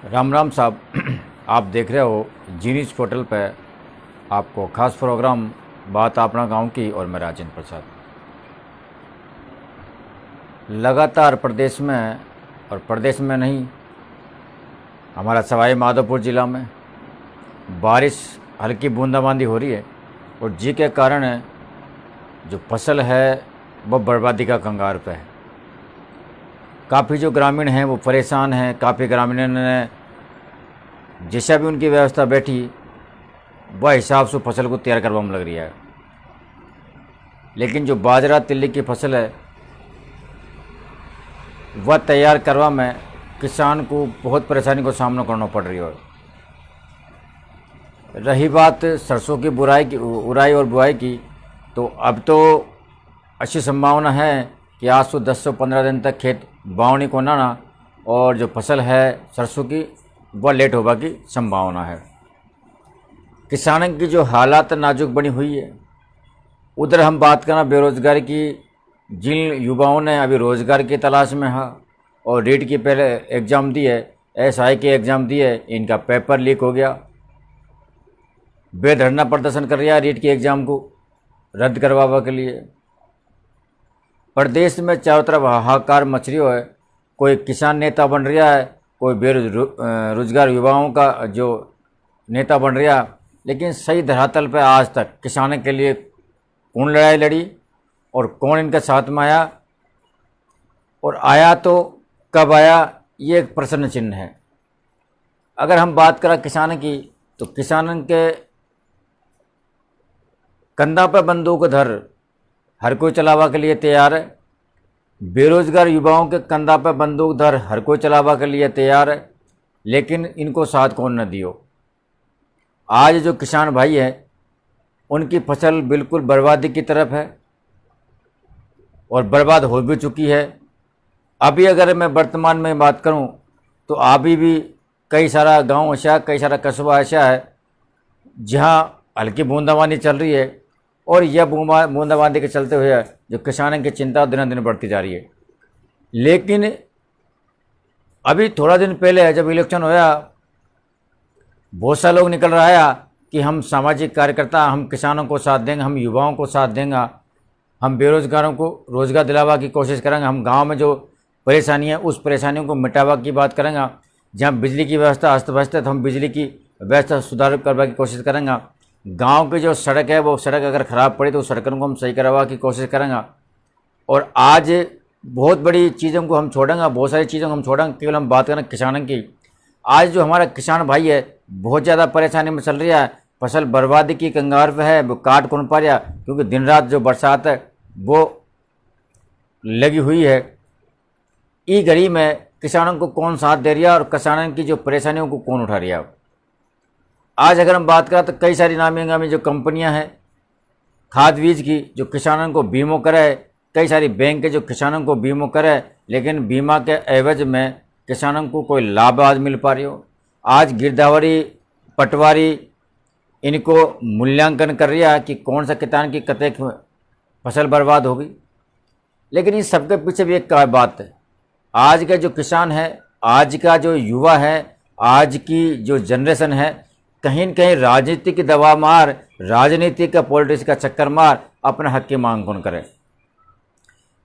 राम राम साहब। आप देख रहे हो जी न्यूज़ पोर्टल पर आपको खास प्रोग्राम बात अपना गांव की और मैं राजेंद्र प्रसाद। लगातार प्रदेश में और प्रदेश में नहीं, हमारा सवाई माधोपुर ज़िला में बारिश हल्की बूंदाबांदी हो रही है और जी के कारण जो फसल है वो बर्बादी का कंगार पे है। काफ़ी जो ग्रामीण हैं वो परेशान हैं। काफ़ी ग्रामीणों ने जैसा भी उनकी व्यवस्था बैठी वह हिसाब से फसल को तैयार करवा में लग रही है, लेकिन जो बाजरा तिल्ली की फसल है वह तैयार करवा में किसान को बहुत परेशानी को सामना करना पड़ रही है। रही बात सरसों की उराई और बुआई की, तो अब तो अच्छी संभावना है कि आज से 10 से 15 दिन तक खेत बावनी को ना और जो फसल है सरसों की वह लेट होगा की संभावना है। किसानों की जो हालात नाजुक बनी हुई है, उधर हम बात करना बेरोजगारी की। जिन युवाओं ने अभी रोजगार की तलाश में है और रीट की पहले एग्ज़ाम दी है, एसआई के एग्ज़ाम दिए, इनका पेपर लीक हो गया। बेधरना प्रदर्शन कर रहा है रीट की एग्ज़ाम को रद्द करवाने के लिए। प्रदेश में चारों तरफ हाहाकार मच रही है। कोई किसान नेता बन रहा है, कोई बेरोजगार युवाओं का जो नेता बन रहा, लेकिन सही धरातल पर आज तक किसानों के लिए कौन लड़ाई लड़ी और कौन इनके साथ में आया, और आया तो कब आया, ये एक प्रश्न चिन्ह है। अगर हम बात करें किसान की, तो किसानों के कंधा पर बंदूक धर हर कोई चलावा के लिए तैयार है। बेरोजगार युवाओं के कंधा पर बंदूक धर हर कोई चलावा के लिए तैयार है, लेकिन इनको साथ कौन न दियो। आज जो किसान भाई है उनकी फसल बिल्कुल बर्बादी की तरफ है और बर्बाद हो भी चुकी है। अभी अगर मैं वर्तमान में बात करूं तो अभी भी कई सारा गांव ऐसा, कई सारा कस्बा ऐसा है जहां हल्की बूंदाबांदी चल रही है, और यह बूंदाबांदी के चलते हुए जो किसानों की चिंता दिन दिन बढ़ती जा रही है। लेकिन अभी थोड़ा दिन पहले जब इलेक्शन होया, बहुत सारे लोग निकल रहा है कि हम सामाजिक कार्यकर्ता, हम किसानों को साथ देंगे, हम युवाओं को साथ देंगे, हम बेरोजगारों को रोजगार दिलावा की कोशिश करेंगे, हम गांव में जो परेशानी है उस परेशानियों को मिटावा की बात करेंगे। जहाँ बिजली की व्यवस्था अस्त व्यस्त है तो हम बिजली की व्यवस्था सुधार करवा की कोशिश करेंगे। गांव की जो सड़क है वो सड़क अगर ख़राब पड़ी तो सड़कों को हम सही करवा की कोशिश करेंगे। और आज बहुत बड़ी चीज़ों को हम छोड़ेंगे, बहुत सारी चीज़ों को हम छोड़ेंगे, केवल हम बात करें किसानों की। आज जो हमारा किसान भाई है बहुत ज़्यादा परेशानी में चल रहा है, फसल बर्बादी की कंगार पे है, वो काट कौन पा रहा, क्योंकि दिन रात जो बरसात है वो लगी हुई है। ई घड़ी में किसानों को कौन साथ दे रहा और किसानों की जो परेशानियों को कौन उठा रहा। आज अगर हम बात करें तो कई सारी नामी गामी जो कंपनियां हैं खाद बीज की जो किसानों को बीमो करे, कई सारी बैंक के जो किसानों को बीमो करे, लेकिन बीमा के एवज में किसानों को कोई लाभ आज मिल पा रही हो। आज गिरदावरी पटवारी इनको मूल्यांकन कर रहा है कि कौन सा किसान की कतई फसल बर्बाद होगी। लेकिन इस सबके पीछे भी एक बात है, आज का जो किसान है, आज का जो युवा है, आज की जो जनरेशन है, कहीं न कहीं राजनीति की दबाव मार, राजनीति का पॉलिटिक्स का चक्कर मार अपने हक की मांग कौन करे।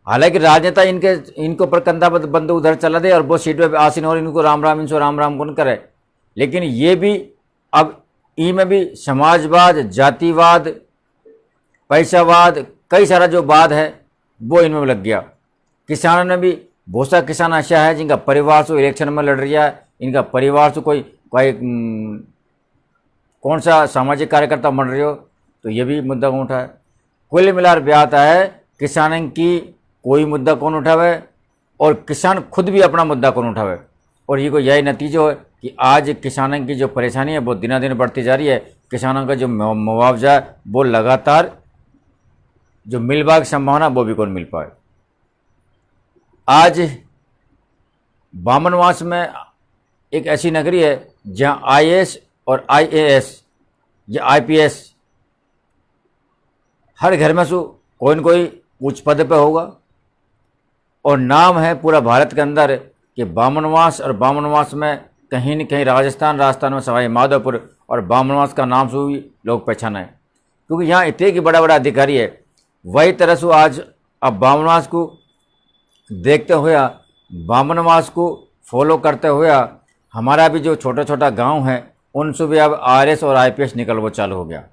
हालांकि राजनेता इनको पर कंधा बंदूक उधर चला दे और वो सीट पे आसीन और इनको राम राम इनको राम राम कौन करे। लेकिन ये भी अब में भी समाजवाद, जातिवाद, पैसावाद, कई सारा जो वाद है वो इनमें लग गया। किसानों ने भी बहुत सा किसान ऐसा है जिनका परिवार से इलेक्शन में लड़ रहा है, इनका परिवार से कोई कौन सा सामाजिक कार्यकर्ता बन रहे हो, तो ये भी मुद्दा कौन उठाए। कुल मिलाकर ब्याहता है किसानों की कोई मुद्दा कौन उठावे और किसान खुद भी अपना मुद्दा कौन उठावे। और ये कोई यही नतीजा है कि आज किसानों की जो परेशानी है वो दिना दिन बढ़ती जा रही है। किसानों का जो मुआवजा है वो लगातार जो मिलवा की संभावना वो भी कौन मिल पाए। आज बामनवास में एक ऐसी नगरी है जहां आईएएस और आईएएस या आईपीएस हर घर में से कोई न कोई उच्च पद पे होगा, और नाम है पूरा भारत के अंदर कि बामनवास, और बामनवास में कहीं न कहीं राजस्थान में सवाई माधोपुर और बामनवास का नाम से भी लोग पहचाना है, क्योंकि यहाँ इतने की बड़ा बड़ा अधिकारी है। वही तरह से आज अब बामनवास को देखते हुए, बामनवास को फॉलो करते हुए हमारा भी जो छोटा छोटा गांव है उनसे भी अब आरएस और आईपीएस निकल वो चालू हो गया।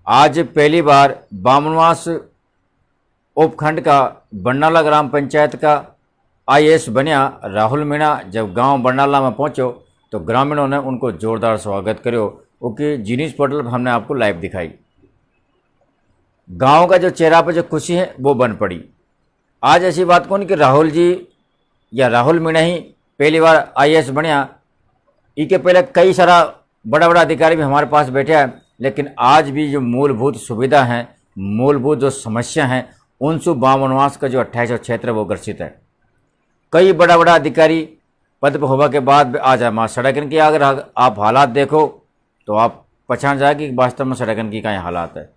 आज पहली बार बामनवास उपखंड का बरनाला ग्राम पंचायत का आईएएस बनिया राहुल मीणा जब गांव बरनाला में पहुंचो तो ग्रामीणों ने उनको जोरदार स्वागत करो, क्योंकि जी न्यूज़ पोर्टल पर हमने आपको लाइव दिखाई। गांव का जो चेहरा पर जो खुशी है वो बन पड़ी। आज ऐसी बात कौन कि राहुल जी या राहुल मीणा ही पहली बार आईएएस बनिया, इसके पहले कई सारा बड़ा बड़ा अधिकारी भी हमारे पास बैठे हैं, लेकिन आज भी जो मूलभूत सुविधा हैं, मूलभूत जो समस्या हैं, उनसे बामनवास का जो 28 क्षेत्र है वो ग्रसित है। कई बड़ा बड़ा अधिकारी पद पर होने के बाद आ जाए माँ सड़कन की अगर आप हालात देखो तो आप पहचान जाए कि वास्तव में सड़कन की कहीं हालात है।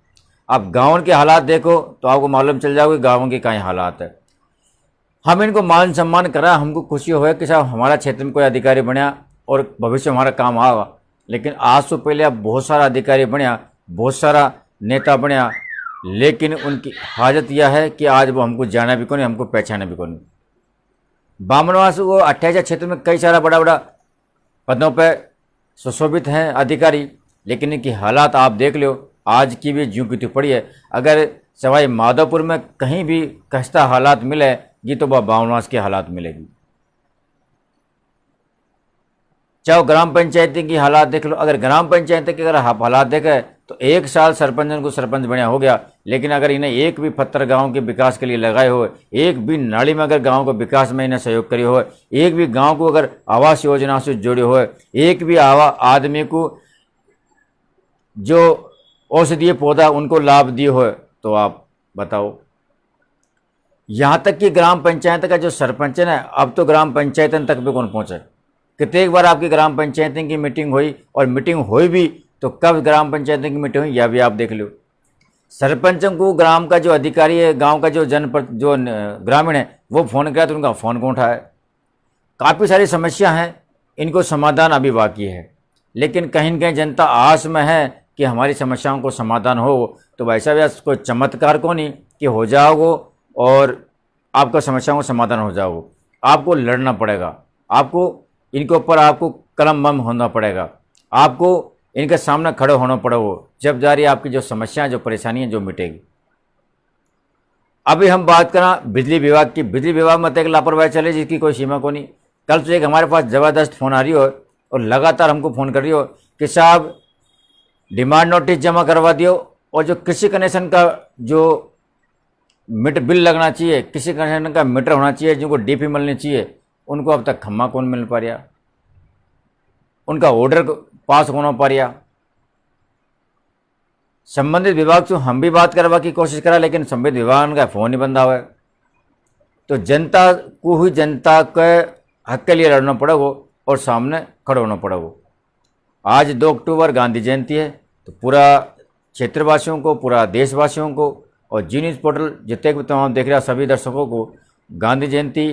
आप गाँव के हालात देखो तो आपको मालूम चल जाओगे गाँव की कहीं हालात है। हम इनको मान सम्मान करा, हमको खुशी हो कि साहब हमारा क्षेत्र में कोई अधिकारी बनया और भविष्य हमारा काम आगा। लेकिन आज से पहले अब बहुत सारा अधिकारी बनया, बहुत सारा नेता बनया, लेकिन उनकी हाजत यह है कि आज वो हमको जाना भी कौन, हमको पहचाना भी कौन। बामनवास वो 28 क्षेत्र में कई सारा बड़ा बड़ा पदों पर सुशोभित हैं अधिकारी, लेकिन इनकी हालात आप देख लो, आज की भी ज्यों की त्यों पड़ी है। अगर सवाई माधोपुर में कहीं भी खस्ता हालात मिलेगी तो वह बामनवास की हालात मिलेगी। चाहे ग्राम पंचायत की हालात देख लो, अगर ग्राम पंचायत के अगर आप हालात देखें तो 1 साल सरपंच को सरपंच बढ़िया हो गया, लेकिन अगर इन्हें एक भी पत्थर गांव के विकास के लिए लगाए हो, एक भी नाली में अगर गांव को विकास में इन्हें सहयोग करी हो, एक भी गांव को अगर आवास योजना से जोड़े हो, एक भी आदमी को जो औषधीय पौधा उनको लाभ दिए हो, तो आप बताओ। यहाँ तक कि ग्राम पंचायत का जो सरपंच है, अब तो ग्राम पंचायत तक भी कौन पहुँचे। कितने बार आपकी ग्राम पंचायत की मीटिंग हुई, और मीटिंग हुई भी तो कब ग्राम पंचायत की मीटिंग हुई यह भी आप देख लो। सरपंचों को ग्राम का जो अधिकारी है, गांव का जो जो ग्रामीण है, वो फ़ोन किया तो उनका फ़ोन कौन उठाए। काफ़ी सारी समस्या हैं, इनको समाधान अभी बाकी है, लेकिन कहीं न कहीं जनता आस में है कि हमारी समस्याओं को समाधान हो। तो वैसा भी कोई चमत्कार को नहीं कि हो जाओगे और आपका समस्याओं का समाधान हो जाओगे। आपको लड़ना पड़ेगा, आपको इनके ऊपर आपको कलम बम होना पड़ेगा, आपको इनके सामने खड़े होना पड़ेगा, जब जारी आपकी जो समस्याएं जो परेशानियां जो मिटेगी। अभी हम बात करें बिजली विभाग की। बिजली विभाग में तो एक लापरवाही चले जिसकी कोई सीमा को नहीं। कल से एक हमारे पास ज़बरदस्त फ़ोन आ रही हो और लगातार हमको फ़ोन कर रही हो कि साहब डिमांड नोटिस जमा करवा दियो, और जो कृषि कनेक्शन का जो मीटर बिल लगना चाहिए, कृषि कनेक्शन का मीटर होना चाहिए, जिनको डीपी मिलनी चाहिए, उनको अब तक खम्मा कौन मिल पा रहा, उनका ऑर्डर पास होना पा रहा। संबंधित विभाग से हम भी बात करवा की कोशिश करा, लेकिन संबंधित विभाग का फ़ोन ही बंद हुआ है। तो जनता को ही जनता के हक के लिए लड़ना पड़ेगा और सामने खड़े होना पड़ेगा। आज 2 अक्टूबर गांधी जयंती है, तो पूरा क्षेत्रवासियों को, पूरा देशवासियों को और जी न्यूज़ पोर्टल जितने भी तमाम देख रहे सभी दर्शकों को गांधी जयंती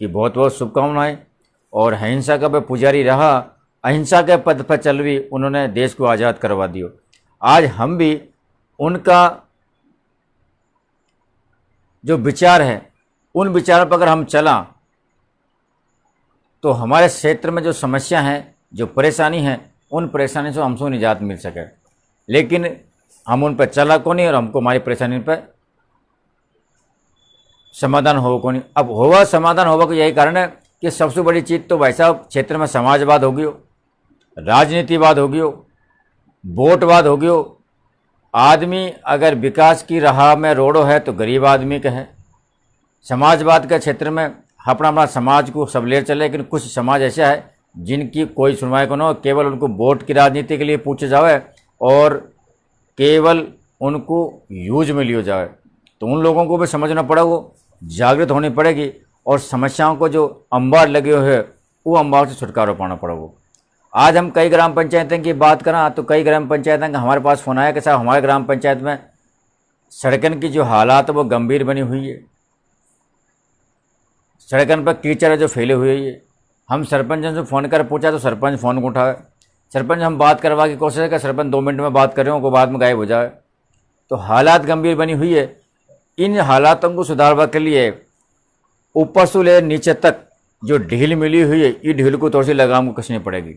की बहुत बहुत शुभकामनाएं। और अहिंसा का वह पुजारी रहा, अहिंसा के पद पर चल भी उन्होंने देश को आज़ाद करवा दियो। आज हम भी उनका जो विचार है, उन विचारों पर अगर हम चला तो हमारे क्षेत्र में जो समस्या हैं, जो परेशानी है, उन परेशानी से हमको निजात मिल सके। लेकिन हम उन पर चला को नहीं और हमको हमारी परेशानी पर समाधान हो को नहीं। अब होगा समाधान होगा को यही कारण है कि सबसे बड़ी चीज़ तो वैसा क्षेत्र में समाजवाद हो गयो, राजनीतिवाद हो गयो, वोटवाद हो गयो। आदमी अगर विकास की राह में रोड़ो है तो गरीब आदमी का है। समाजवाद के क्षेत्र में अपना अपना समाज को सब ले चले, लेकिन कुछ समाज ऐसा है जिनकी कोई सुनवाई को न हो, केवल उनको वोट की राजनीति के लिए पूछे जाए और केवल उनको यूज में लिया जाए। तो उन लोगों को भी समझना पड़ेगा, जागृत होनी पड़ेगी और समस्याओं को जो अंबार लगे हुए है वो अंबार से छुटकारा पाना पड़ेगा। आज हम कई ग्राम पंचायतें की बात करें तो कई ग्राम पंचायतें का हमारे पास फ़ोन आया कि साहब हमारे ग्राम पंचायत में सड़कन की जो हालात है वो गंभीर बनी हुई है। सड़कन पर कीचड़ जो फैले हुए है, हम सरपंच से फ़ोन कर पूछा तो सरपंच फ़ोन को उठाए। सरपंच हम बात करवा की कोशिश है, सरपंच 2 मिनट में बात कर रहे हो, को बाद में गायब हो जाए। तो हालात गंभीर बनी हुई है। इन हालातों को सुधारवा के लिए ऊपर से ले नीचे तक जो ढील मिली हुई है, ये ढील को थोड़ी सी लगाम को कसनी पड़ेगी।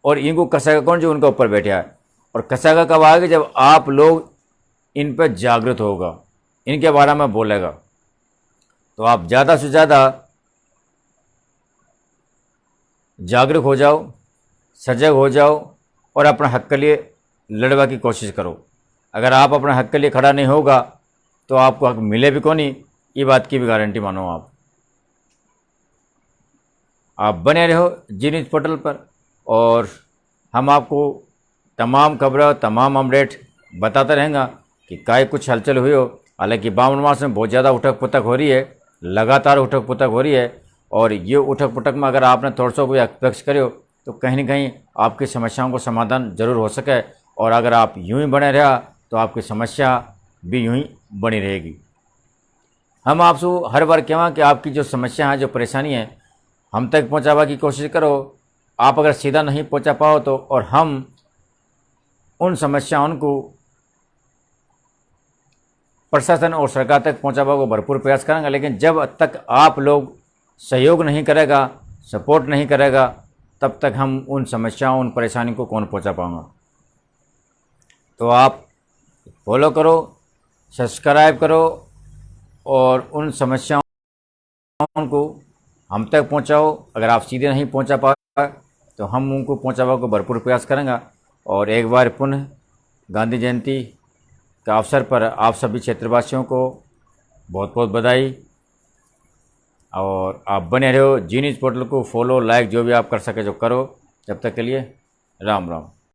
और इनको कसेगा कौन? जो उनके ऊपर बैठा है। और कसेगा कब आएगा? जब आप लोग इन पर जागृत होगा, इनके बारे में बोलेगा। तो आप ज़्यादा से ज़्यादा जागरूक हो जाओ, सजग हो जाओ और अपने हक के लिए लड़वा की कोशिश करो। अगर आप अपने हक के लिए खड़ा नहीं होगा तो आपको हक मिले भी कौन नहीं, ये बात की भी गारंटी मानो। आप बने रहो जी न्यूज़ पोर्टल पर और हम आपको तमाम खबरें, तमाम अपडेट बताते रहेंगे कि काय कुछ हलचल हुई हो। हालांकि बावन मास में बहुत ज़्यादा उठक पुठक हो रही है, लगातार उठक पुठक हो रही है। और ये उठक पुठक में अगर आपने थोड़ा सा कोई अपेक्ष करो तो कहीं ना कहीं आपकी समस्याओं को समाधान जरूर हो सके। और अगर आप यूं ही बने रहा तो आपकी समस्या भी यूं ही बनी रहेगी। हम आपसे हर बार कहें कि आपकी जो समस्या है, जो परेशानी है, हम तक पहुंचावा की कोशिश करो। आप अगर सीधा नहीं पहुंचा पाओ तो और हम उन समस्याओं को प्रशासन और सरकार तक पहुंचावा को भरपूर प्रयास करेंगे। लेकिन जब तक आप लोग सहयोग नहीं करेगा, सपोर्ट नहीं करेगा, तब तक हम उन समस्याओं, उन परेशानी को कौन पहुंचा पाऊंगा। तो आप फॉलो करो, सब्सक्राइब करो और उन समस्याओं को हम तक पहुंचाओ। अगर आप सीधे नहीं पहुंचा पाए तो हम उनको पहुंचावा को भरपूर प्रयास करेंगे। और एक बार पुनः गांधी जयंती का अवसर पर आप सभी क्षेत्रवासियों को बहुत बहुत बधाई। और आप बने रहो जी न्यूज़ पोर्टल को फॉलो, लाइक जो भी आप कर सके जो करो। जब तक के लिए राम राम।